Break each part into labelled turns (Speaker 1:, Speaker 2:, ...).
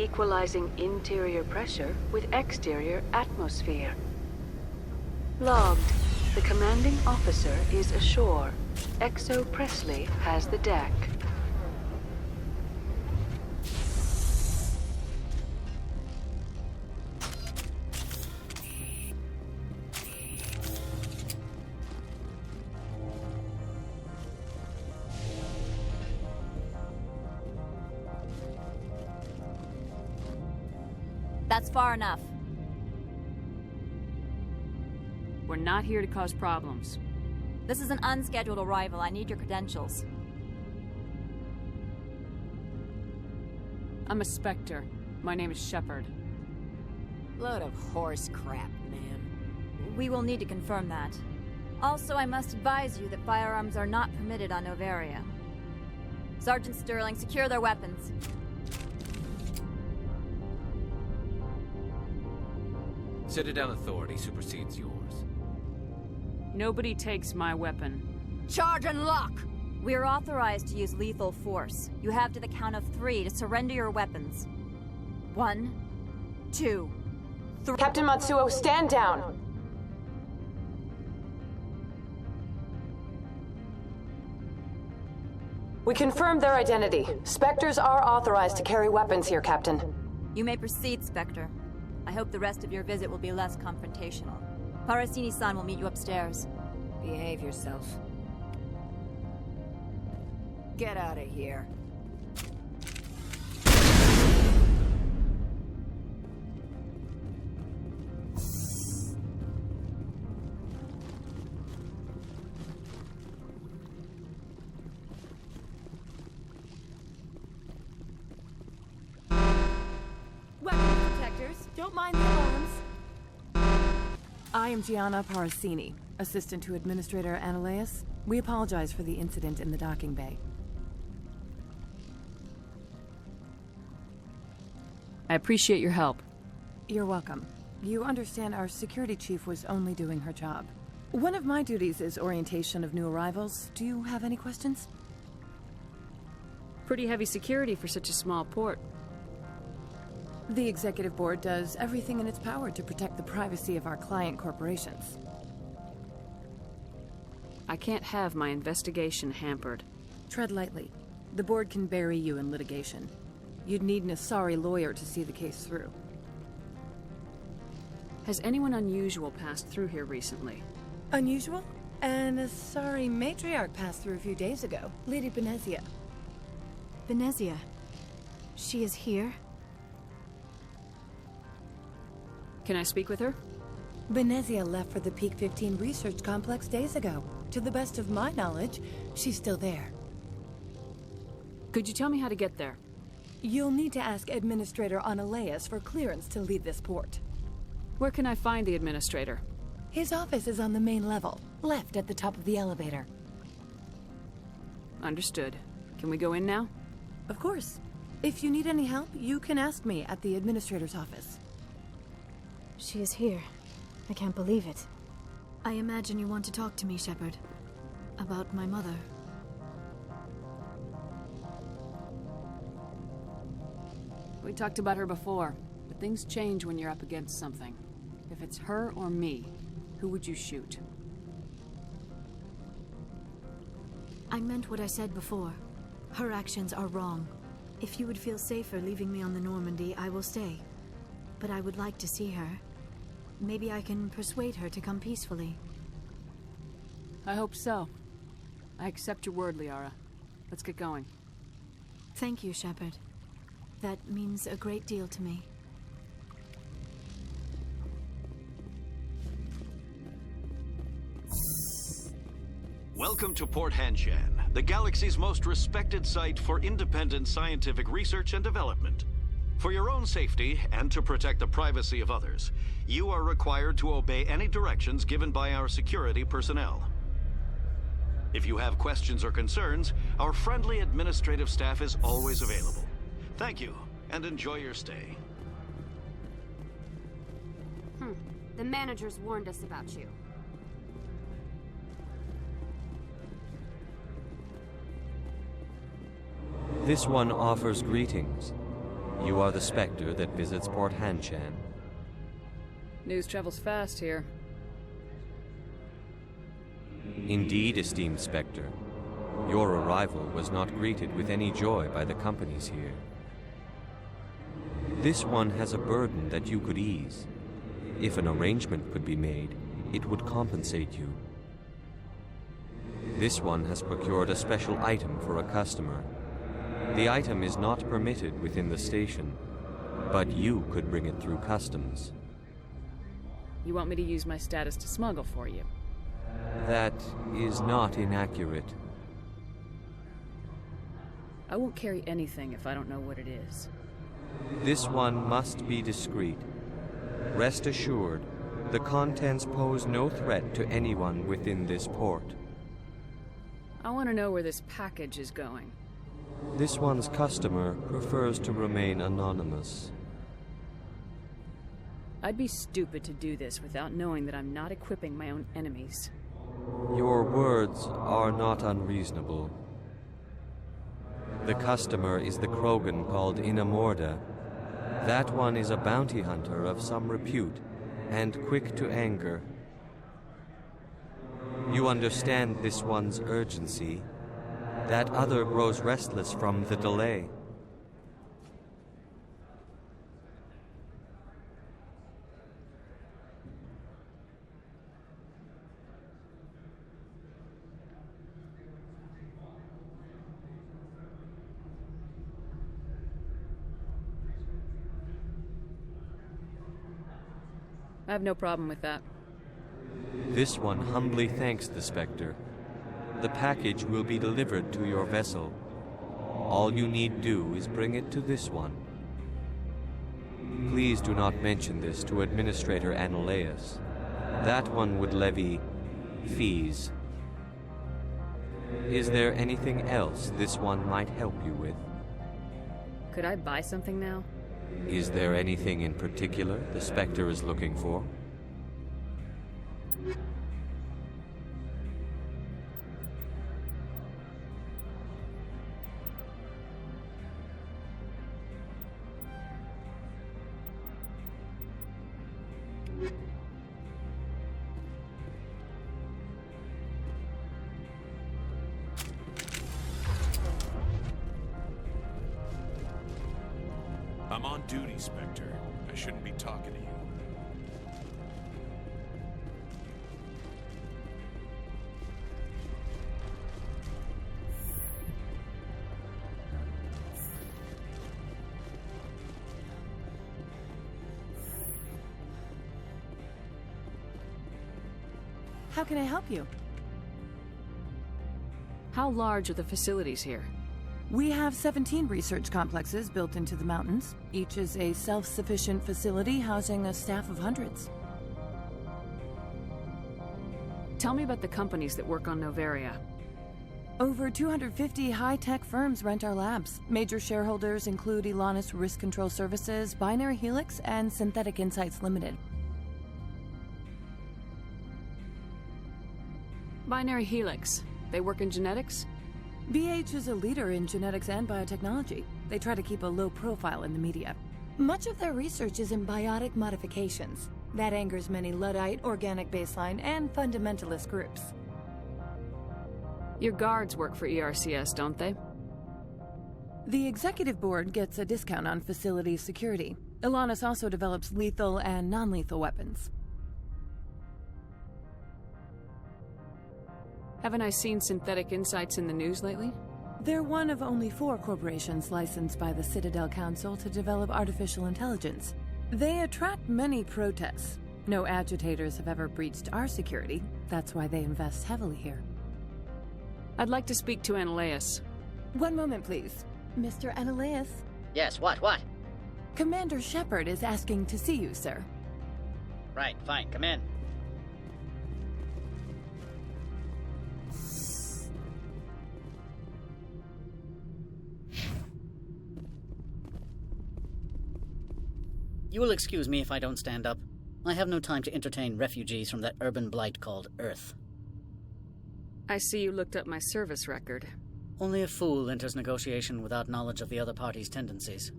Speaker 1: equalizing interior pressure with exterior atmosphere. Logged. The commanding officer is ashore. Exo Presley has the deck.
Speaker 2: That's far enough.
Speaker 3: We're not here to cause problems.
Speaker 2: This is an unscheduled arrival. I need your credentials.
Speaker 3: I'm a Spectre. My name is Shepard.
Speaker 4: Load of horse crap, man.
Speaker 2: We will need to confirm that. Also, I must advise you that firearms are not permitted on Novaria. Sergeant Sterling, secure their weapons.
Speaker 5: Citadel authority supersedes yours.
Speaker 3: Nobody takes my weapon.
Speaker 4: Charge and lock!
Speaker 2: We are authorized to use lethal force. You have to the count of 3 to surrender your weapons. 1, 2, 3.
Speaker 6: Captain Matsuo, stand down! We confirmed their identity. Spectres are authorized to carry weapons here, Captain.
Speaker 2: You may proceed, Spectre. I hope the rest of your visit will be less confrontational. Parasini-san will meet you upstairs.
Speaker 4: Behave yourself. Get out of here.
Speaker 7: Weapons detectors. Don't mind the alarms.
Speaker 8: I am Gianna Parasini, assistant to Administrator Analeas. We apologize for the incident in the docking bay.
Speaker 3: I appreciate your help.
Speaker 8: You're welcome. You understand our security chief was only doing her job. One of my duties is orientation of new arrivals. Do you have any questions?
Speaker 3: Pretty heavy security for such a small port.
Speaker 8: The executive board does everything in its power to protect the privacy of our client corporations.
Speaker 3: I can't have my investigation hampered.
Speaker 8: Tread lightly. The board can bury you in litigation. You'd need an Asari lawyer to see the case through.
Speaker 3: Has anyone unusual passed through here recently?
Speaker 8: Unusual? An Asari matriarch passed through a few days ago. Lady Benezia.
Speaker 7: Benezia. She is here?
Speaker 3: Can I speak with her?
Speaker 8: Benezia left for the Peak 15 research complex days ago. To the best of my knowledge, she's still there.
Speaker 3: Could you tell me how to get there?
Speaker 8: You'll need to ask Administrator Analeas for clearance to leave this port.
Speaker 3: Where can I find the Administrator?
Speaker 8: His office is on the main level, left at the top of the elevator.
Speaker 3: Understood. Can we go in now?
Speaker 8: Of course. If you need any help, you can ask me at the Administrator's office.
Speaker 7: She is here. I can't believe it. I imagine you want to talk to me, Shepard. About my mother.
Speaker 3: We talked about her before, but things change when you're up against something. If it's her or me, who would you shoot?
Speaker 7: I meant what I said before. Her actions are wrong. If you would feel safer leaving me on the Normandy, I will stay. But I would like to see her. Maybe I can persuade her to come peacefully.
Speaker 3: I hope so. I accept your word, Liara. Let's get going.
Speaker 7: Thank you, Shepard. That means a great deal to me.
Speaker 9: Welcome to Port Hanshan, the galaxy's most respected site for independent scientific research and development. For your own safety, and to protect the privacy of others, you are required to obey any directions given by our security personnel. If you have questions or concerns, our friendly administrative staff is always available. Thank you, and enjoy your stay.
Speaker 10: The managers warned us about you.
Speaker 11: This one offers greetings. You are the Spectre that visits Port Hanshan.
Speaker 3: News travels fast here.
Speaker 11: Indeed, esteemed Spectre. Your arrival was not greeted with any joy by the companies here. This one has a burden that you could ease. If an arrangement could be made, it would compensate you. This one has procured a special item for a customer. The item is not permitted within the station, but you could bring it through customs.
Speaker 3: You want me to use my status to smuggle for you?
Speaker 11: That is not inaccurate.
Speaker 3: I won't carry anything if I don't know what it is.
Speaker 11: This one must be discreet. Rest assured, the contents pose no threat to anyone within this port.
Speaker 3: I want to know where this package is going.
Speaker 11: This one's customer prefers to remain anonymous.
Speaker 3: I'd be stupid to do this without knowing that I'm not equipping my own enemies.
Speaker 11: Your words are not unreasonable. The customer is the Krogan called Inamorda. That one is a bounty hunter of some repute, and quick to anger. You understand this one's urgency. That other grows restless from the delay.
Speaker 3: I have no problem with that.
Speaker 11: This one humbly thanks the Spectre. The package will be delivered to your vessel. All you need do is bring it to this one. Please do not mention this to Administrator Annaleus. That one would levy fees. Is there anything else this one might help you with?
Speaker 3: Could I buy something now?
Speaker 11: Is there anything in particular the Spectre is looking for?
Speaker 12: I'm on duty, Spectre. I shouldn't be talking to you.
Speaker 8: How can I help you?
Speaker 3: How large are the facilities here?
Speaker 8: We have 17 research complexes built into the mountains. Each is a self-sufficient facility housing a staff of hundreds.
Speaker 3: Tell me about the companies that work on Noveria.
Speaker 8: Over 250 high-tech firms rent our labs. Major shareholders include Elanus Risk Control Services, Binary Helix, and Synthetic Insights Limited.
Speaker 3: Binary Helix. They work in genetics?
Speaker 8: BH is a leader in genetics and biotechnology. They try to keep a low profile in the media. Much of their research is in biotic modifications. That angers many Luddite, organic baseline, and fundamentalist groups.
Speaker 3: Your guards work for ERCS, don't they?
Speaker 8: The executive board gets a discount on facility security. Elanus also develops lethal and non-lethal weapons.
Speaker 3: Haven't I seen Synthetic Insights in the news lately?
Speaker 8: They're one of only 4 corporations licensed by the Citadel Council to develop artificial intelligence. They attract many protests. No agitators have ever breached our security. That's why they invest heavily here.
Speaker 3: I'd like to speak to Annaleus.
Speaker 8: One moment, please. Mr. Annaleus?
Speaker 13: Yes, what?
Speaker 8: Commander Shepard is asking to see you, sir.
Speaker 13: Right, fine, come in. You will excuse me if I don't stand up. I have no time to entertain refugees from that urban blight called Earth.
Speaker 3: I see you looked up my service record.
Speaker 13: Only a fool enters negotiation without knowledge of the other party's tendencies.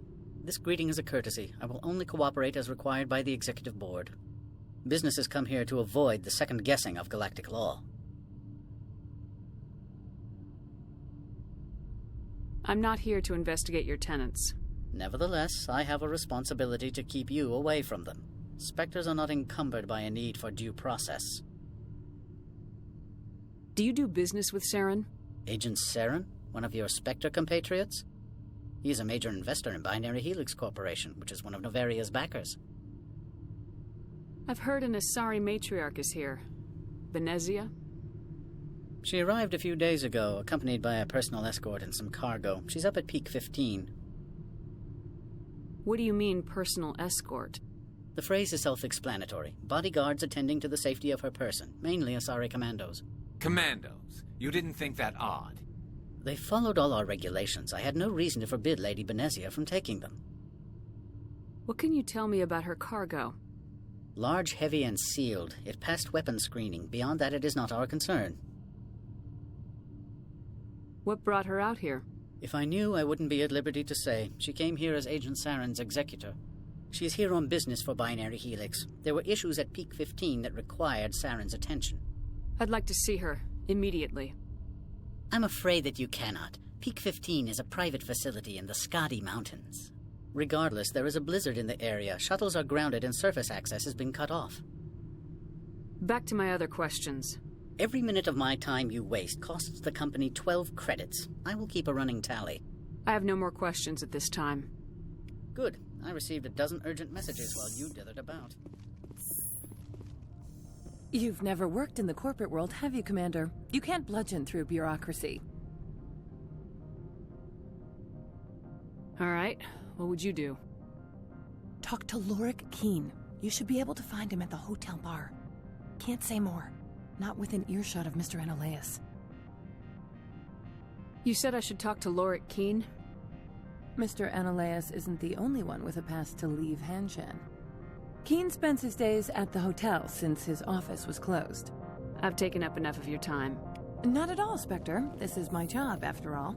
Speaker 13: This greeting is a courtesy. I will only cooperate as required by the Executive Board. Businesses come here to avoid the second guessing of galactic law.
Speaker 3: I'm not here to investigate your tenants.
Speaker 13: Nevertheless, I have a responsibility to keep you away from them. Spectres are not encumbered by a need for due process.
Speaker 3: Do you do business with Saren?
Speaker 13: Agent Saren? One of your Spectre compatriots? He is a major investor in Binary Helix Corporation, which is one of Novaria's backers.
Speaker 3: I've heard an Asari matriarch is here. Venezia?
Speaker 13: She arrived a few days ago, accompanied by a personal escort and some cargo. She's up at Peak 15.
Speaker 3: What do you mean, personal escort?
Speaker 13: The phrase is self-explanatory. Bodyguards attending to the safety of her person, mainly Asari commandos.
Speaker 5: Commandos? You didn't think that odd?
Speaker 13: They followed all our regulations. I had no reason to forbid Lady Venezia from taking them.
Speaker 3: What can you tell me about her cargo?
Speaker 13: Large, heavy, and sealed. It passed weapons screening. Beyond that, it is not our concern.
Speaker 3: What brought her out here?
Speaker 13: If I knew, I wouldn't be at liberty to say. She came here as Agent Saren's executor. She is here on business for Binary Helix. There were issues at Peak 15 that required Saren's attention.
Speaker 3: I'd like to see her, immediately.
Speaker 13: I'm afraid that you cannot. Peak 15 is a private facility in the Skadi Mountains. Regardless, there is a blizzard in the area. Shuttles are grounded and surface access has been cut off.
Speaker 3: Back to my other questions.
Speaker 13: Every minute of my time you waste costs the company 12 credits. I will keep a running tally.
Speaker 3: I have no more questions at this time.
Speaker 13: Good. I received a dozen urgent messages while you dithered about.
Speaker 8: You've never worked in the corporate world, have you, Commander? You can't bludgeon through bureaucracy.
Speaker 3: All right. What would you do?
Speaker 8: Talk to Lorik Keen. You should be able to find him at the hotel bar. Can't say more. Not within earshot of Mr. Analaeus.
Speaker 3: You said I should talk to Lorik Keen?
Speaker 8: Mr. Analaeus isn't the only one with a pass to leave Hanshan. Keen spends his days at the hotel since his office was closed.
Speaker 3: I've taken up enough of your time.
Speaker 8: Not at all, Spectre. This is my job, after all.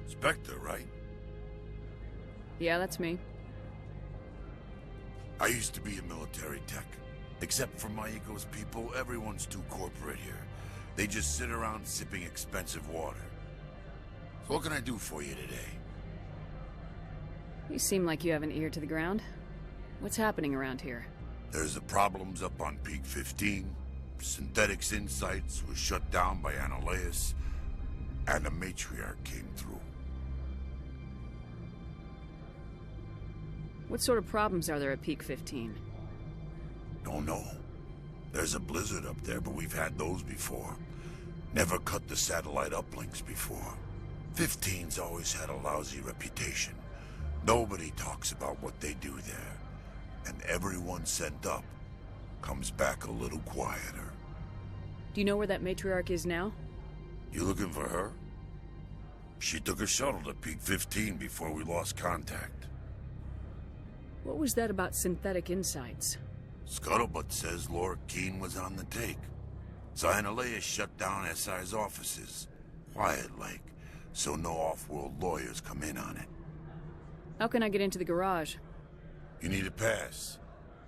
Speaker 12: Spectre, right?
Speaker 3: Yeah, that's me.
Speaker 14: I used to be a military tech. Except for my eco's people, everyone's too corporate here. They just sit around sipping expensive water. So what can I do for you today?
Speaker 3: You seem like you have an ear to the ground. What's happening around here?
Speaker 14: There's the problems up on Peak 15. Synthetics Insights was shut down by Annihilus, and the matriarch came through.
Speaker 3: What sort of problems are there at Peak 15?
Speaker 14: Don't know. There's a blizzard up there, but we've had those before. Never cut the satellite uplinks before. 15's always had a lousy reputation. Nobody talks about what they do there. And everyone sent up comes back a little quieter.
Speaker 3: Do you know where that matriarch is now?
Speaker 14: You looking for her? She took a shuttle to Peak 15 before we lost contact.
Speaker 3: What was that about Synthetic Insights?
Speaker 14: Scuttlebutt says Laura Keene was on the take. Annihilus shut down SI's offices. Quiet-like, so no off-world lawyers come in on it.
Speaker 3: How can I get into the garage?
Speaker 14: You need a pass.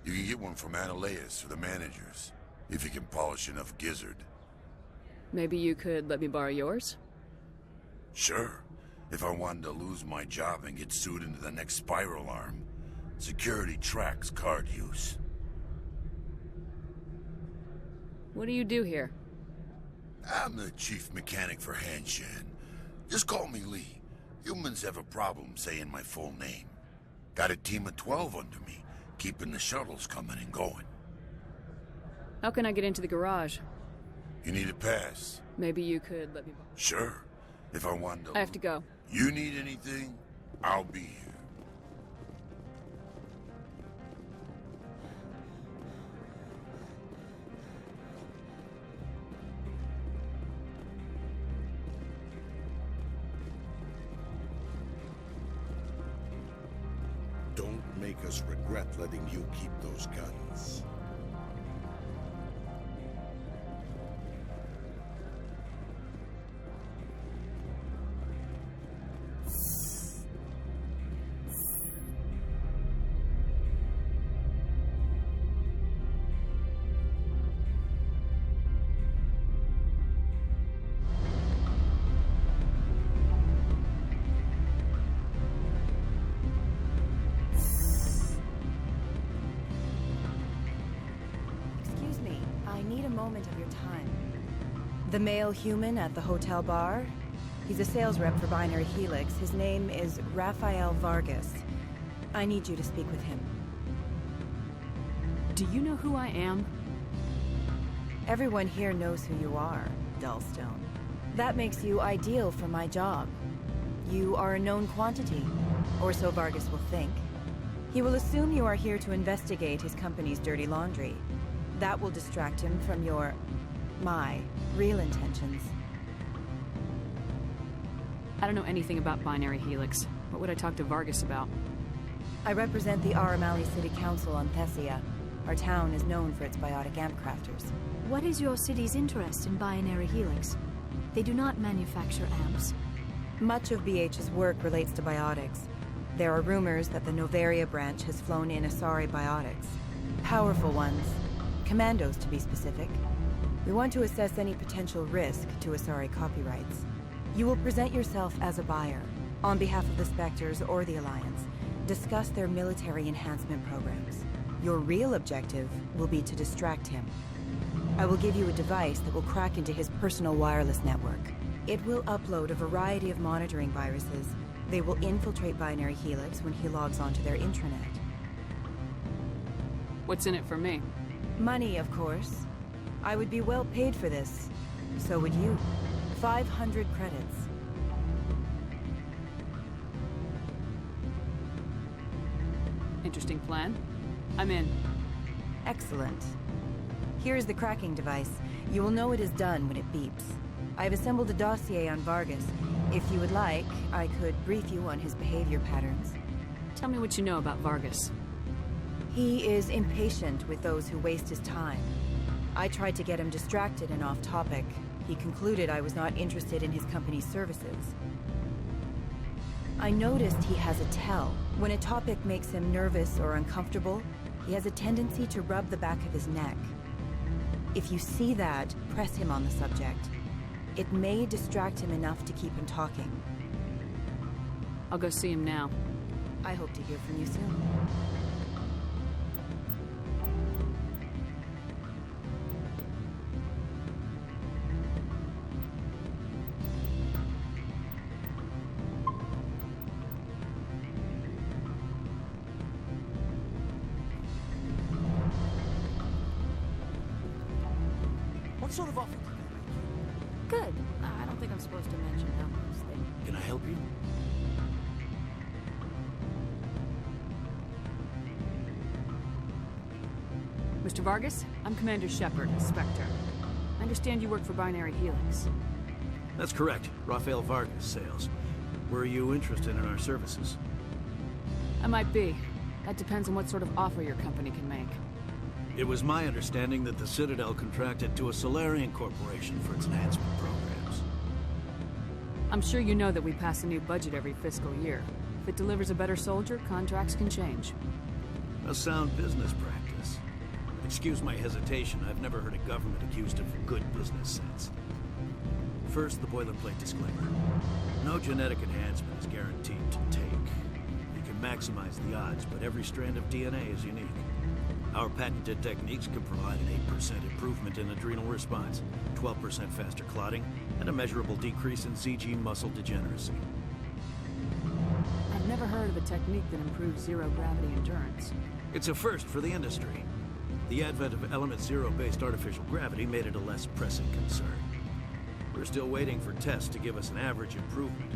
Speaker 14: You can get one from Annihilus or the managers, if you can polish enough gizzard.
Speaker 3: Maybe you could let me borrow yours?
Speaker 14: Sure. If I wanted to lose my job and get sued into the next spiral arm, security tracks card use.
Speaker 3: What do you do here?
Speaker 14: I'm the chief mechanic for Hanshan. Just call me Lee. Humans have a problem saying my full name. Got a team of 12 under me, keeping the shuttles coming and going.
Speaker 3: How can I get into the garage?
Speaker 14: You need a pass.
Speaker 3: Maybe you could let me borrow.
Speaker 14: Sure. If I wanted to...
Speaker 3: I have to go.
Speaker 14: You need anything? I'll be here.
Speaker 12: Don't make us regret letting you keep those guns.
Speaker 15: The male human at the hotel bar? He's a sales rep for Binary Helix. His name is Rafael Vargas. I need you to speak with him.
Speaker 3: Do you know who I am?
Speaker 15: Everyone here knows who you are, Dullstone. That makes you ideal for my job. You are a known quantity, or so Vargas will think. He will assume you are here to investigate his company's dirty laundry. That will distract him from my real intentions.
Speaker 3: I don't know anything about Binary Helix. What would I talk to Vargas about?
Speaker 15: I represent the Aramali City Council on Thessia. Our town is known for its biotic amp crafters.
Speaker 7: What is your city's interest in Binary Helix? They do not manufacture amps.
Speaker 15: Much of BH's work relates to biotics. There are rumors that the Novaria branch has flown in Asari biotics. Powerful ones. Commandos, to be specific. We want to assess any potential risk to Asari copyrights. You will present yourself as a buyer, on behalf of the Spectres or the Alliance. Discuss their military enhancement programs. Your real objective will be to distract him. I will give you a device that will crack into his personal wireless network. It will upload a variety of monitoring viruses. They will infiltrate Binary Helix when he logs onto their intranet.
Speaker 3: What's in it for me?
Speaker 15: Money, of course. I would be well paid for this. So would you. 500 credits.
Speaker 3: Interesting plan. I'm in.
Speaker 15: Excellent. Here is the cracking device. You will know it is done when it beeps. I have assembled a dossier on Vargas. If you would like, I could brief you on his behavior patterns.
Speaker 3: Tell me what you know about Vargas.
Speaker 15: He is impatient with those who waste his time. I tried to get him distracted and off topic. He concluded I was not interested in his company's services. I noticed he has a tell. When a topic makes him nervous or uncomfortable, He has a tendency to rub the back of his neck. If you see that, press him on the subject. It may distract him enough to keep him talking.
Speaker 3: I'll go see him now.
Speaker 15: I hope to hear from you soon.
Speaker 16: What sort of offer did they make you?
Speaker 3: Good. I don't think I'm supposed to mention numbers.
Speaker 16: Can I help you?
Speaker 3: Mr. Vargas, I'm Commander Shepard, Spectre. I understand you work for Binary Helix.
Speaker 16: That's correct. Rafael Vargas, sales. Were you interested in our services?
Speaker 3: I might be. That depends on what sort of offer your company can make.
Speaker 16: It was my understanding that the Citadel contracted to a Solarian corporation for its enhancement programs.
Speaker 3: I'm sure you know that we pass a new budget every fiscal year. If it delivers a better soldier, contracts can change.
Speaker 16: A sound business practice. Excuse my hesitation, I've never heard a government accused of good business sense. First, the boilerplate disclaimer. No genetic enhancement is guaranteed to take. You can maximize the odds, but every strand of DNA is unique. Our patented techniques can provide an 8% improvement in adrenal response, 12% faster clotting, and a measurable decrease in ZG muscle degeneracy.
Speaker 3: I've never heard of a technique that improves zero-gravity endurance.
Speaker 16: It's a first for the industry. The advent of Element Zero-based artificial gravity made it a less pressing concern. We're still waiting for tests to give us an average improvement.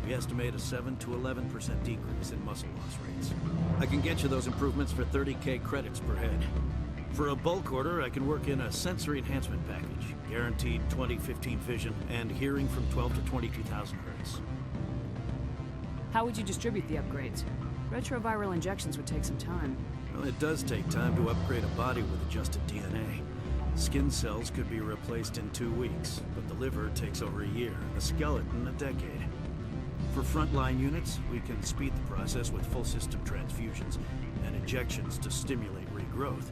Speaker 16: We estimate a 7 to 11% decrease in muscle loss rates. I can get you those improvements for 30K credits per head. For a bulk order, I can work in a sensory enhancement package, guaranteed 20/15 vision, and hearing from 12 to 22,000 hertz.
Speaker 3: How would you distribute the upgrades? Retroviral injections would take some time.
Speaker 16: Well, it does take time to upgrade a body with adjusted DNA. Skin cells could be replaced in 2 weeks, but the liver takes over a year, and the skeleton a decade. For frontline units, we can speed the process with full system transfusions and injections to stimulate regrowth.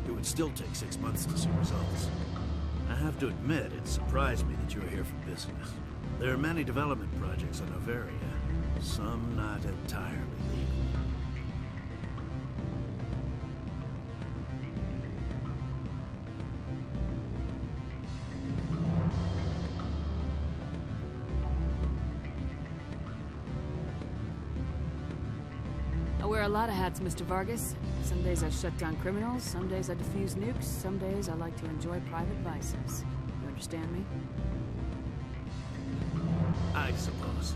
Speaker 16: It would still take 6 months to see results. I have to admit, it surprised me that you are here for business. There are many development projects on Noveria, some not entirely legal.
Speaker 3: I wear a lot of hats, Mr. Vargas. Some days I shut down criminals, some days I defuse nukes, some days I like to enjoy private vices. You understand me?
Speaker 16: I suppose.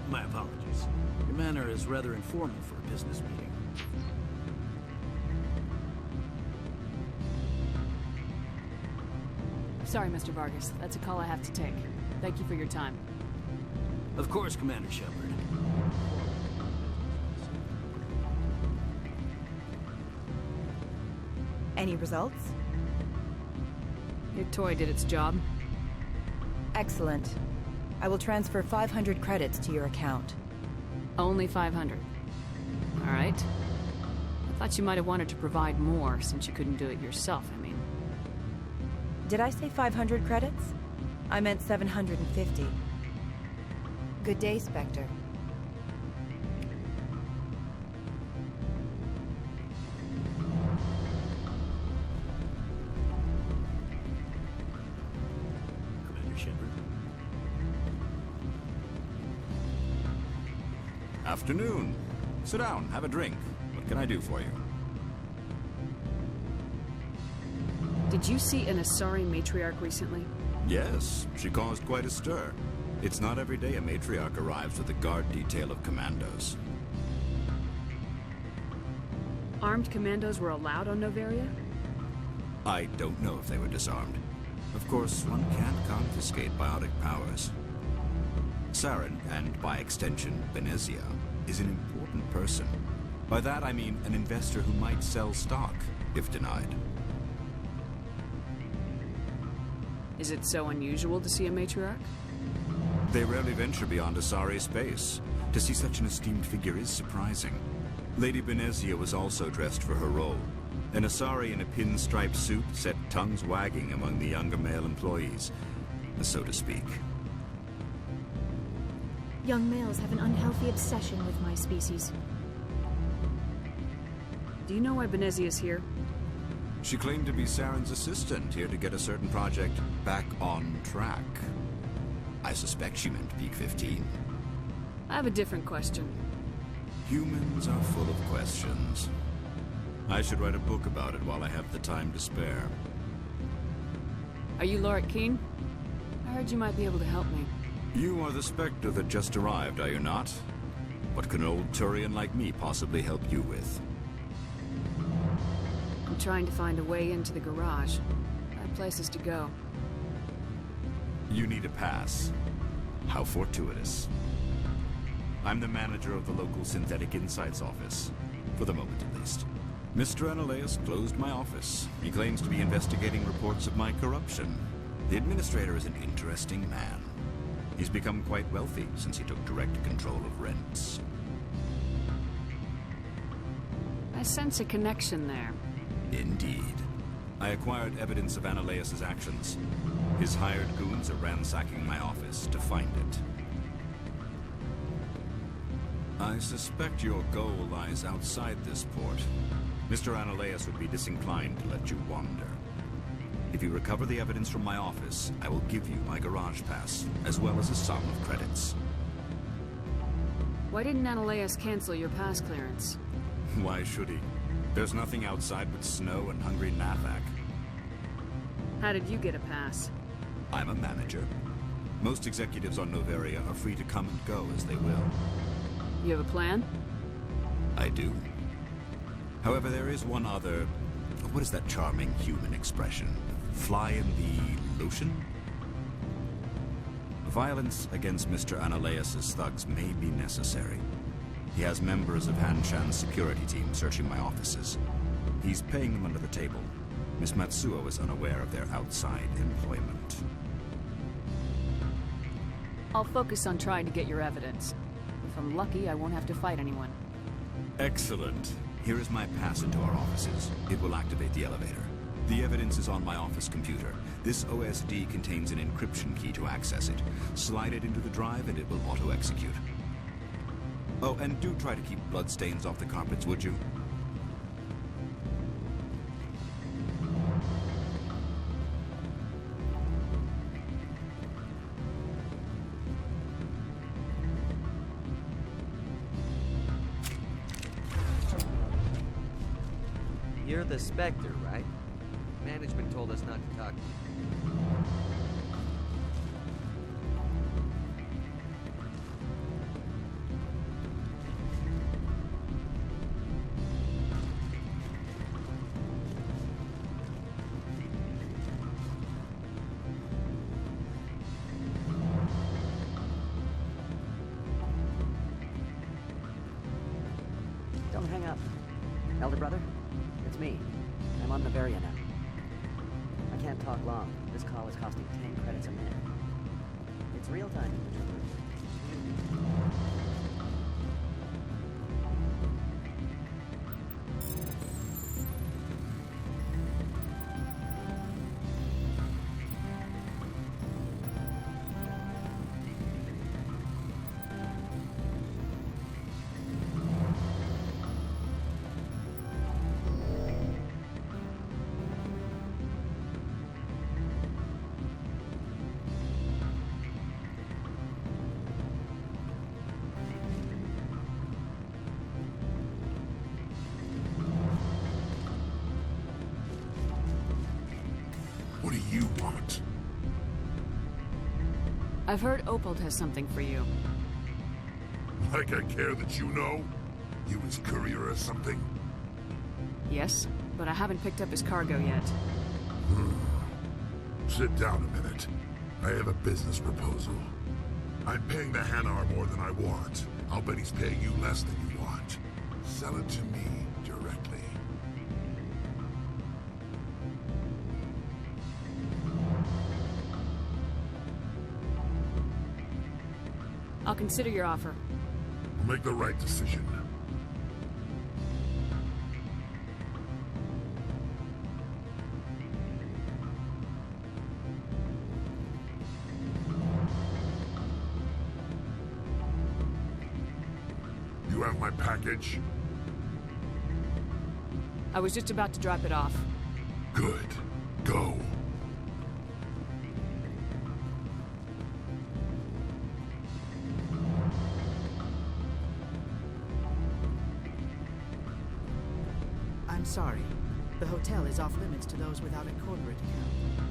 Speaker 16: My apologies. Your manner is rather informal for a business meeting.
Speaker 3: Sorry, Mr. Vargas. That's a call I have to take. Thank you for your time.
Speaker 16: Of course, Commander Shepard.
Speaker 15: Any results?
Speaker 3: Your toy did its job.
Speaker 15: Excellent. I will transfer 500 credits to your account.
Speaker 3: Only 500. All right. I thought you might have wanted to provide more since you couldn't do it yourself, I mean.
Speaker 15: Did I say 500 credits? I meant 750. Good day, Spectre.
Speaker 16: Commander Shepard.
Speaker 17: Afternoon. Sit down, have a drink. What can I do for you?
Speaker 3: Did you see an Asari matriarch recently?
Speaker 17: Yes, she caused quite a stir. It's not every day a matriarch arrives with a guard detail of commandos.
Speaker 3: Armed commandos were allowed on Noveria?
Speaker 17: I don't know if they were disarmed. Of course, one can't confiscate biotic powers. Saren, and by extension, Benezia, is an important person. By that I mean an investor who might sell stock, if denied.
Speaker 3: Is it so unusual to see a matriarch?
Speaker 17: They rarely venture beyond Asari space. To see such an esteemed figure is surprising. Lady Benezia was also dressed for her role. An Asari in a pinstriped suit set tongues wagging among the younger male employees, so to speak.
Speaker 7: Young males have an unhealthy obsession with my species.
Speaker 3: Do you know why Benezia's here?
Speaker 17: She claimed to be Saren's assistant, here to get a certain project back on track. I suspect she meant Peak 15.
Speaker 3: I have a different question.
Speaker 17: Humans are full of questions. I should write a book about it while I have the time to spare.
Speaker 3: Are you Lorik Keen? I heard you might be able to help me.
Speaker 17: You are the Spectre that just arrived, are you not? What can an old Turian like me possibly help you with?
Speaker 3: I'm trying to find a way into the garage. I have places to go.
Speaker 17: You need a pass. How fortuitous. I'm the manager of the local Synthetic Insights office. For the moment, at least. Mr. Analeus closed my office. He claims to be investigating reports of my corruption. The administrator is an interesting man. He's become quite wealthy since he took direct control of rents.
Speaker 3: I sense a connection there.
Speaker 17: Indeed. I acquired evidence of Analeus' actions. His hired goons are ransacking my office to find it. I suspect your goal lies outside this port. Mr. Analeus would be disinclined to let you wander. If you recover the evidence from my office, I will give you my garage pass, as well as a sum of credits.
Speaker 3: Why didn't Analeus cancel your pass clearance?
Speaker 17: Why should he? There's nothing outside but snow and hungry Navak.
Speaker 3: How did you get a pass?
Speaker 17: I'm a manager. Most executives on Noveria are free to come and go as they will.
Speaker 3: You have a plan?
Speaker 17: I do. However, there is one other... What is that charming human expression? Fly in the lotion? Violence against Mr. Analeus' thugs may be necessary. He has members of Hanshan's security team searching my offices. He's paying them under the table. Miss Matsuo is unaware of their outside employment.
Speaker 3: I'll focus on trying to get your evidence. If I'm lucky, I won't have to fight anyone.
Speaker 17: Excellent. Here is my pass into our offices. It will activate the elevator. The evidence is on my office computer. This OSD contains an encryption key to access it. Slide it into the drive and it will auto-execute. Oh, and do try to keep bloodstains off the carpets, would you?
Speaker 11: You're the Spectre, right? Management told us not to talk to you.
Speaker 18: Don't hang up. Elder brother, it's me. I'm on Noveria now. I can't talk long. This call is costing 10 credits a minute. It's real time.
Speaker 14: What do you want?
Speaker 3: I've heard Opold has something for you.
Speaker 14: Like I care that you know? You his courier or something?
Speaker 3: Yes, but I haven't picked up his cargo yet.
Speaker 14: Sit down a minute. I have a business proposal. I'm paying the Hanar more than I want. I'll bet he's paying you less than you want. Sell it to me directly.
Speaker 3: I'll consider your offer.
Speaker 14: We'll make the right decision. have my package?
Speaker 3: I was just about to drop it off.
Speaker 14: Good. Go.
Speaker 19: I'm sorry. The hotel is off limits to those without a corporate account.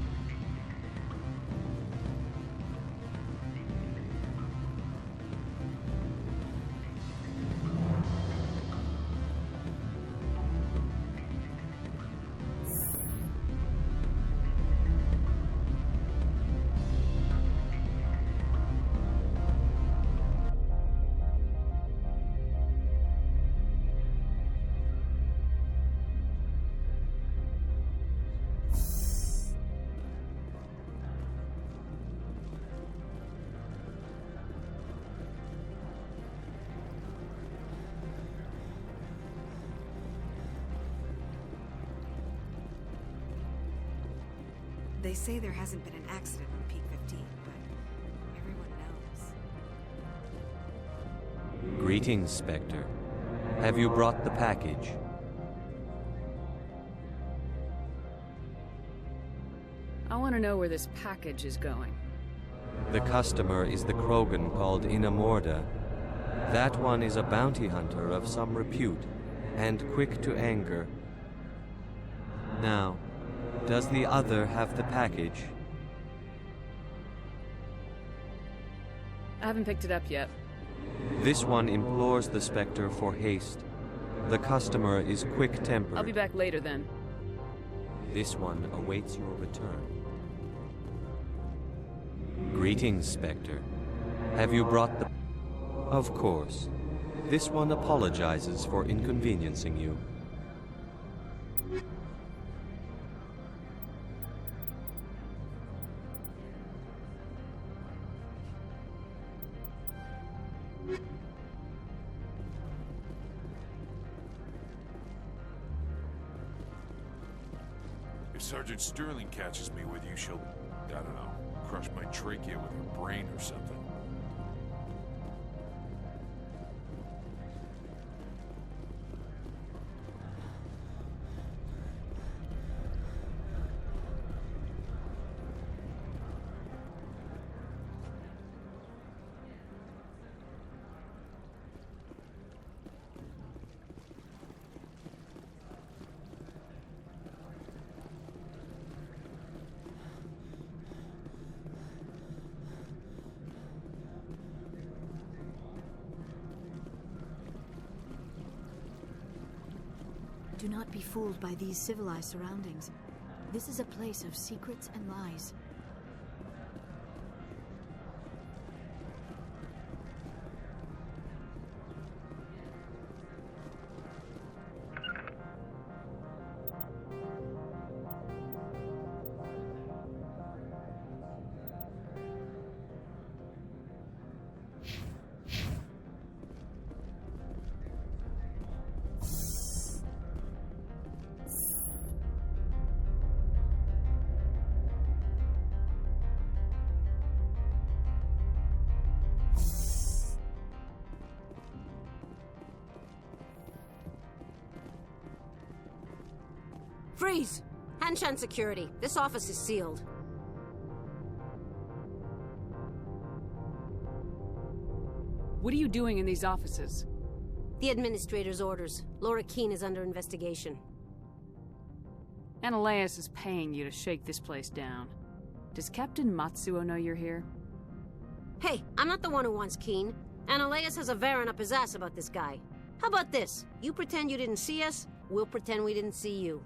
Speaker 20: They say there hasn't been an accident on Peak 15, but everyone knows.
Speaker 11: Greetings, Spectre. Have you brought the package?
Speaker 3: I want to know where this package is going.
Speaker 11: The customer is the Krogan called Inamorda. That one is a bounty hunter of some repute, and quick to anger. Now, does the other have the package?
Speaker 3: I haven't picked it up yet.
Speaker 11: This one implores the Spectre for haste. The customer is quick-tempered.
Speaker 3: I'll be back later then.
Speaker 11: This one awaits your return. Greetings, Spectre. Have you brought the... Of course. This one apologizes for inconveniencing you.
Speaker 21: If Sergeant Sterling catches me with you, she'll, I don't know, crush my trachea with her brain or something.
Speaker 7: Do not be fooled by these civilized surroundings. This is a place of secrets and lies.
Speaker 10: Freeze! Hanshan security. This office is sealed.
Speaker 3: What are you doing in these offices?
Speaker 10: The administrator's orders. Laura Keene is under investigation.
Speaker 3: Ananias is paying you to shake this place down. Does Captain Matsuo know you're here?
Speaker 10: Hey, I'm not the one who wants Keene. Ananias has a Varen up his ass about this guy. How about this? You pretend you didn't see us, we'll pretend we didn't see you.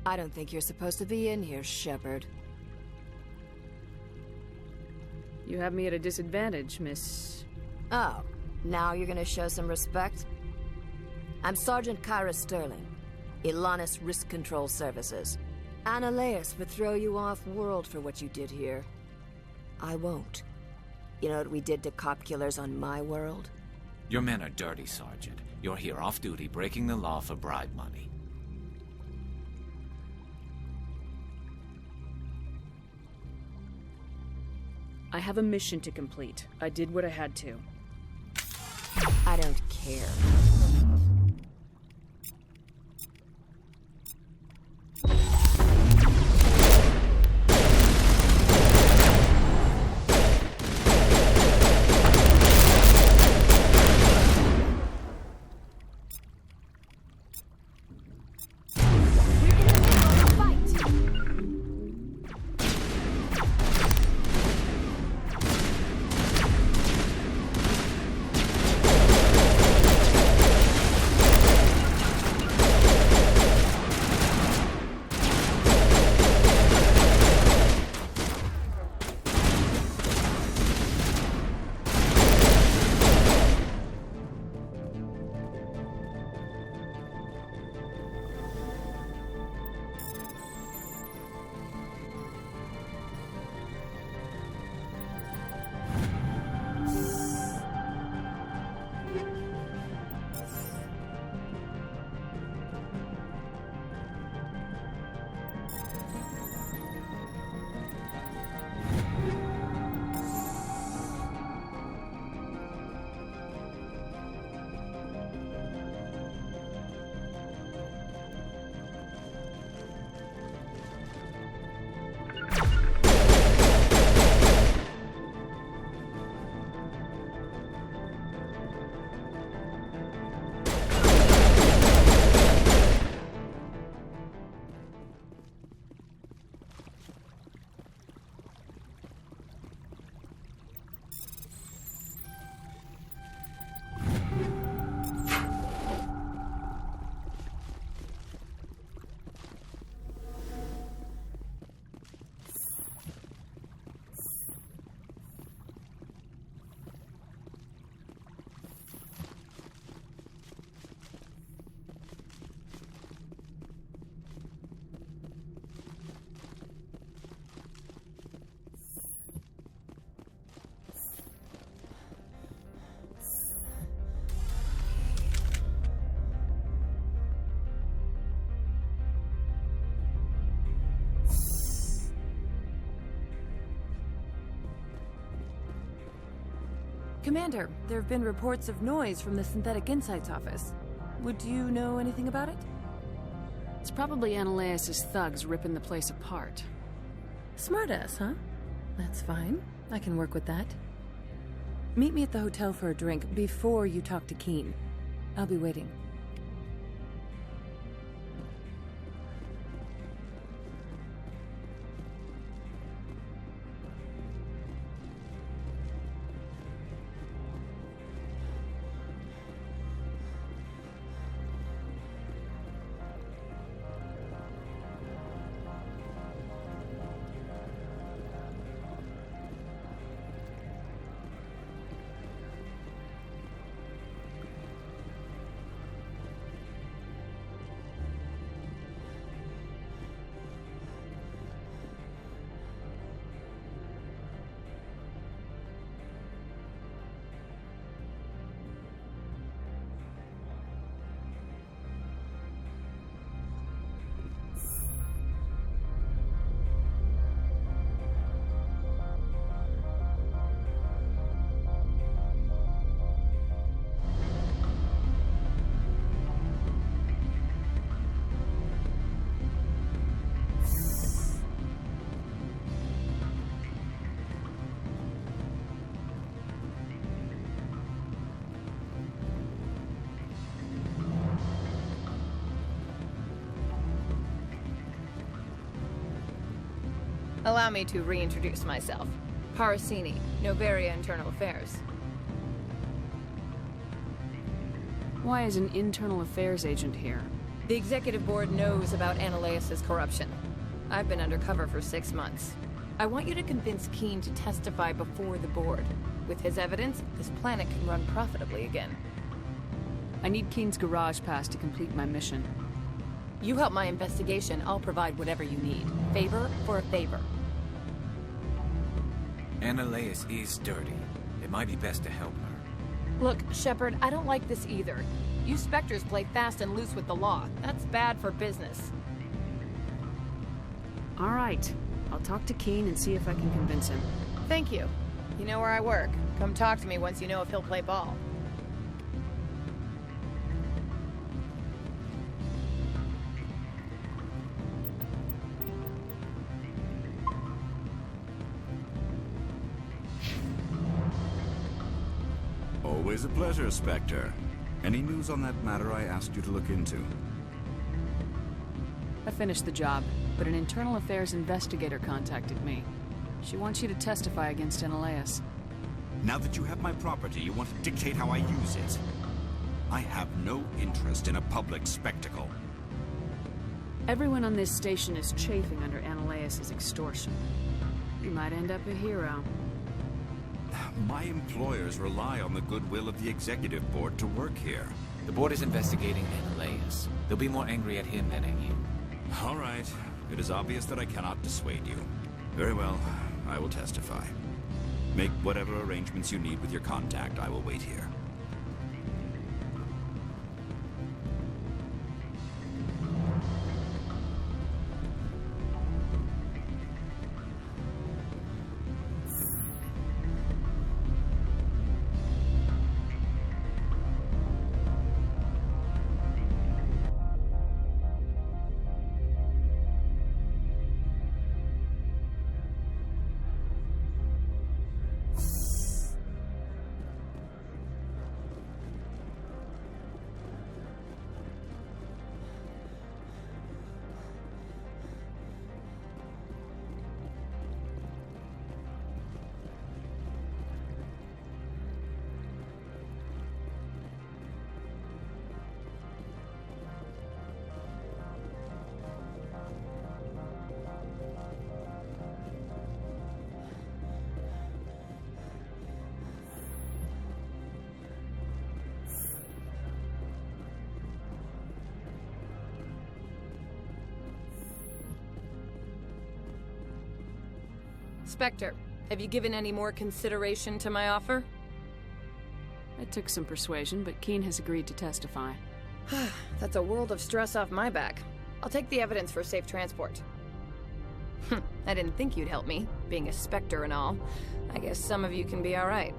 Speaker 1: I don't think you're supposed to be in here, Shepard.
Speaker 3: You have me at a disadvantage, Miss...
Speaker 1: Oh, now you're gonna show some respect? I'm Sergeant Kyra Sterling, Ilanis Risk Control Services. Annaleus would throw you off-world for what you did here. I won't. You know what we did to cop killers on my world?
Speaker 5: Your men are dirty, Sergeant. You're here off-duty, breaking the law for bribe money.
Speaker 3: I have a mission to complete. I did what I had to.
Speaker 1: I don't care.
Speaker 8: Commander, there have been reports of noise from the Synthetic Insights office. Would you know anything about it?
Speaker 3: It's probably Annaleus' thugs ripping the place apart.
Speaker 8: Smartass, huh? That's fine. I can work with that. Meet me at the hotel for a drink before you talk to Keen. I'll be waiting.
Speaker 22: Allow me to reintroduce myself. Parasini, Novaria Internal Affairs.
Speaker 3: Why is an internal affairs agent here?
Speaker 22: The executive board knows about Ananias' corruption. I've been undercover for 6 months. I want you to convince Keene to testify before the board. With his evidence, this planet can run profitably again.
Speaker 3: I need Keene's garage pass to complete my mission.
Speaker 22: You help my investigation, I'll provide whatever you need. Favor for a favor.
Speaker 5: Ananias is dirty. It might be best to help her.
Speaker 22: Look, Shepard, I don't like this either. You Spectres play fast and loose with the law. That's bad for business.
Speaker 3: All right. I'll talk to Keene and see if I can convince him.
Speaker 22: Thank you. You know where I work. Come talk to me once you know if he'll play ball.
Speaker 17: Always a pleasure, Spectre. Any news on that matter I asked you to look into?
Speaker 3: I finished the job, but an internal affairs investigator contacted me. She wants you to testify against Ananias.
Speaker 17: Now that you have my property, you want to dictate how I use it. I have no interest in a public spectacle.
Speaker 3: Everyone on this station is chafing under Ananias' extortion. You might end up a hero.
Speaker 17: My employers rely on the goodwill of the executive board to work here.
Speaker 5: The board is investigating Ananias. They'll be more angry at him than at you.
Speaker 17: All right. It is obvious that I cannot dissuade you. Very well. I will testify. Make whatever arrangements you need with your contact. I will wait here.
Speaker 22: Spectre, have you given any more consideration to my offer?
Speaker 3: It took some persuasion, but Keene has agreed to testify.
Speaker 22: That's a world of stress off my back. I'll take the evidence for safe transport. I didn't think you'd help me, being a Spectre and all. I guess some of you can be alright.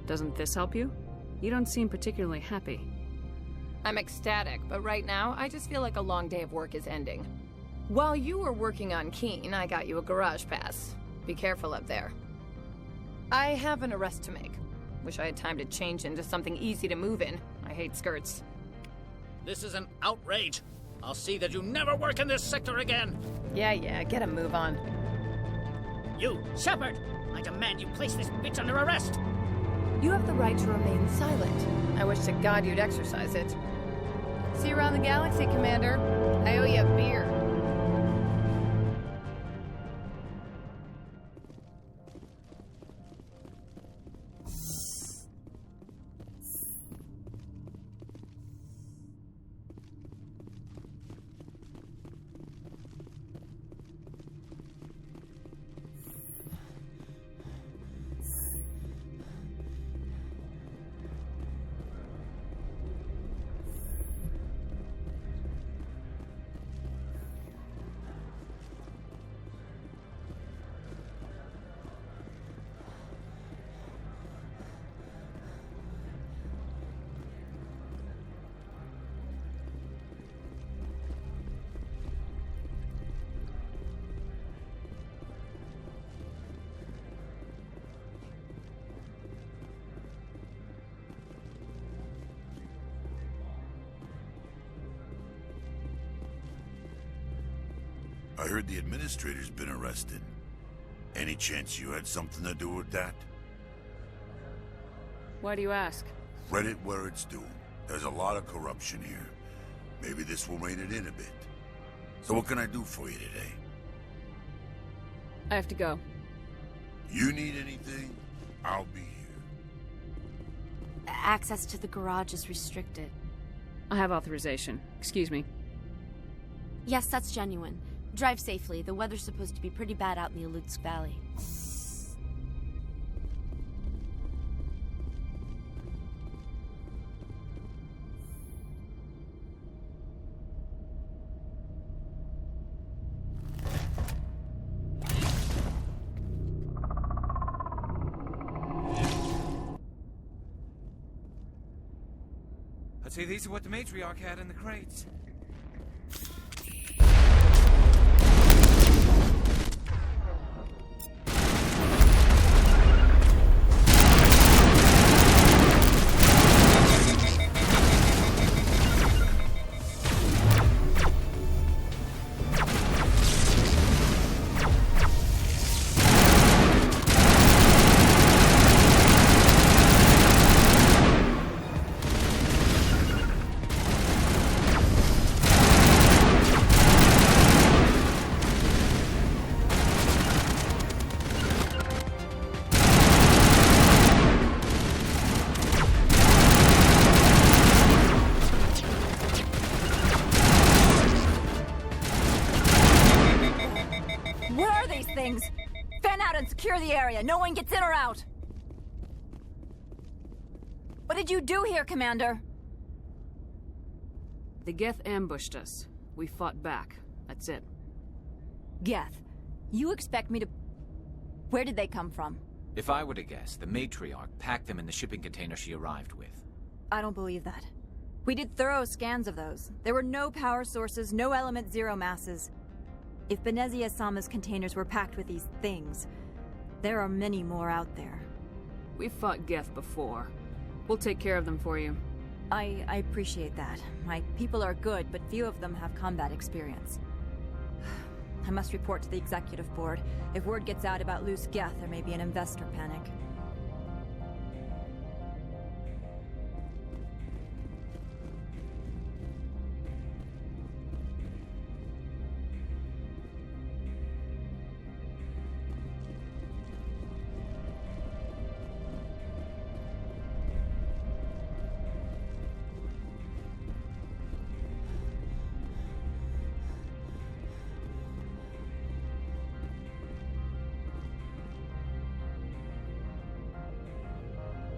Speaker 3: Doesn't this help you? You don't seem particularly happy.
Speaker 22: I'm ecstatic, but right now, I just feel like a long day of work is ending. While you were working on Keene, I got you a garage pass. Be careful up there. I have an arrest to make. Wish I had time to change into something easy to move in. I hate skirts.
Speaker 13: This is an outrage. I'll see that you never work in this sector again.
Speaker 22: Yeah, get a move on.
Speaker 13: You, Shepard! I demand you place this bitch under arrest!
Speaker 22: You have the right to remain silent. I wish to God you'd exercise it. See you around the galaxy, Commander. I owe you a beer.
Speaker 14: I heard the administrator's been arrested. Any chance you had something to do with that?
Speaker 3: Why do you ask?
Speaker 14: Credit where it's due. There's a lot of corruption here. Maybe this will rein it in a bit. So what can I do for you today?
Speaker 3: I have to go.
Speaker 14: You need anything, I'll be here.
Speaker 7: Access to the garage is restricted.
Speaker 3: I have authorization. Excuse me.
Speaker 7: Yes, that's genuine. Drive safely. The weather's supposed to be pretty bad out in the Alutsk Valley.
Speaker 5: I'd say these are what the matriarch had in the crates.
Speaker 7: Secure the area. No one gets in or out. What did you do here, Commander?
Speaker 3: The Geth ambushed us. We fought back. That's it.
Speaker 7: Geth? You expect me to... Where did they come from?
Speaker 5: If I were to guess, the matriarch packed them in the shipping container she arrived with.
Speaker 7: I don't believe that. We did thorough scans of those. There were no power sources, no element zero masses. If Benezia Sama's containers were packed with these things, there are many more out there.
Speaker 3: We've fought Geth before. We'll take care of them for you.
Speaker 7: I appreciate that. My people are good, but few of them have combat experience. I must report to the executive board. If word gets out about loose Geth, there may be an investor panic.